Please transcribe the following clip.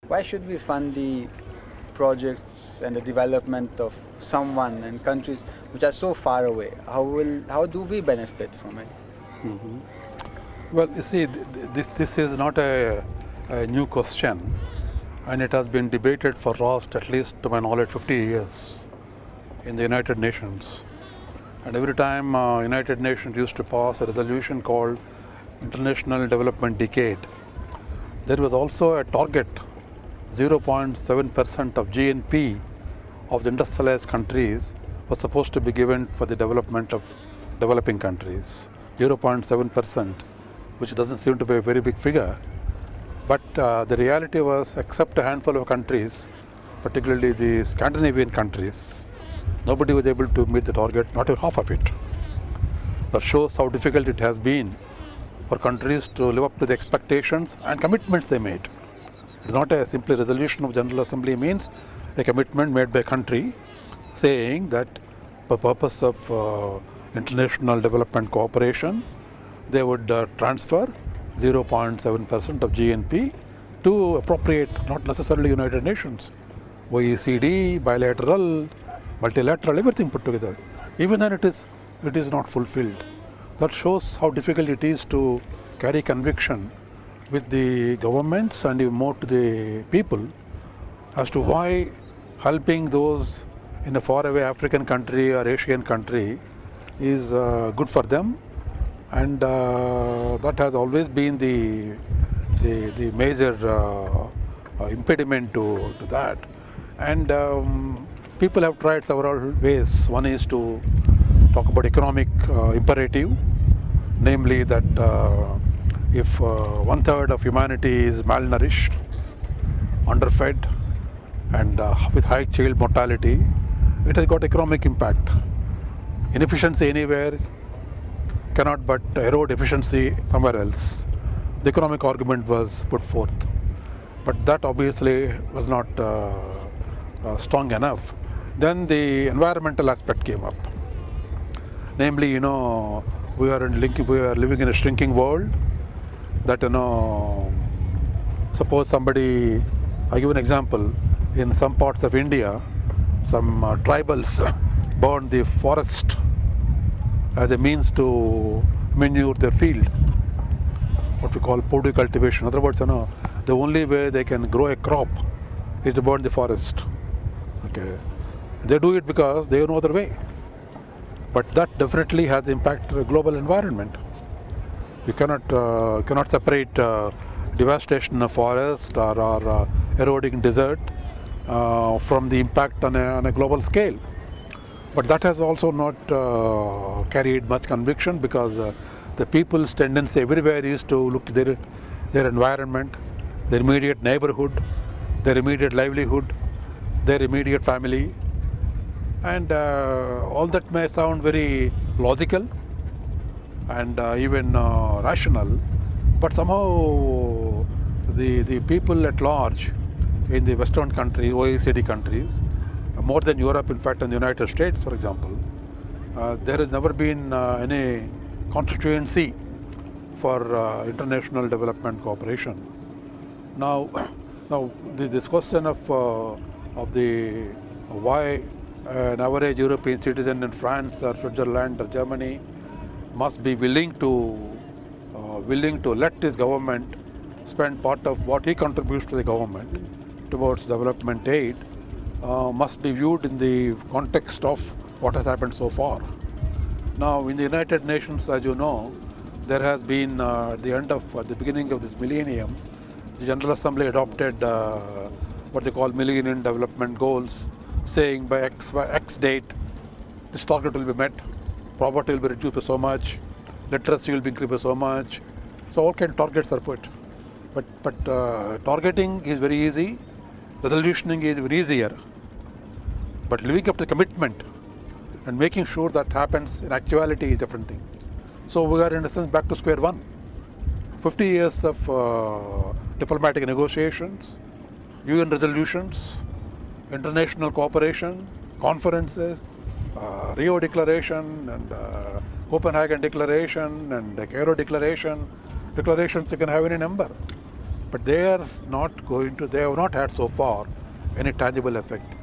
why should we fund the projects and the development of someone and countries which are so far away? How do we benefit from it? Well, you see, this is not a new question, and it has been debated for last, at least to my knowledge, 50 years in the United Nations. And every time United Nations used to pass a resolution called International Development Decade, there was also a target, 0.7% of GNP of the industrialized countries was supposed to be given for the development of developing countries. 0.7%, which doesn't seem to be a very big figure. But the reality was, except a handful of countries, particularly the Scandinavian countries, nobody was able to meet the target, not even half of it. That shows how difficult it has been for countries to live up to the expectations and commitments they made. It's not a simple resolution of General Assembly, means a commitment made by a country saying that for purpose of international development cooperation, they would transfer 0.7% of GNP to appropriate, not necessarily United Nations, OECD, bilateral, multilateral, everything put together. Even then it is not fulfilled. That shows how difficult it is to carry conviction with the governments and even more to the people as to why helping those in a faraway African country or Asian country is good for them, and that has always been the major impediment to that. And people have tried several ways. One is to talk about economic imperative, namely that if 1/3 of humanity is malnourished, underfed, and with high child mortality, it has got economic impact. Inefficiency anywhere cannot but erode efficiency somewhere else. The economic argument was put forth, but that obviously was not strong enough. Then the environmental aspect came up. Namely, we are living in a shrinking world. That suppose somebody, I give an example. In some parts of India, some tribals burn the forest as a means to manure their field, what we call podu cultivation. In other words, the only way they can grow a crop is to burn the forest. Okay, they do it because they have no other way. But that definitely has impact the global environment. You cannot separate devastation of forest or eroding desert from the impact on a global scale. But that has also not carried much conviction, because the people's tendency everywhere is to look at their environment, their immediate neighborhood, their immediate livelihood, their immediate family. And all that may sound very logical and even rational, but somehow the people at large in the Western countries, OECD countries, more than Europe, in fact, and the United States, for example, there has never been any constituency for international development cooperation. Now this question of why an average European citizen in France or Switzerland or Germany must be willing to let his government spend part of what he contributes to the government towards development aid must be viewed in the context of what has happened so far. Now, in the United Nations, as you know, there has been at the beginning of this millennium, the General Assembly adopted what they call Millennium Development Goals, saying by X date, this target will be met, poverty will be reduced by so much, literacy will be increased by so much. So all kind of targets are put. But targeting is very easy, resolutioning is very easier. But living up to commitment and making sure that happens in actuality is a different thing. So we are in a sense back to square one. 50 years of diplomatic negotiations, UN resolutions, international cooperation, conferences, Rio Declaration and Copenhagen Declaration and the Cairo Declaration. Declarations you can have any number. But they are not going to, they have not had so far any tangible effect.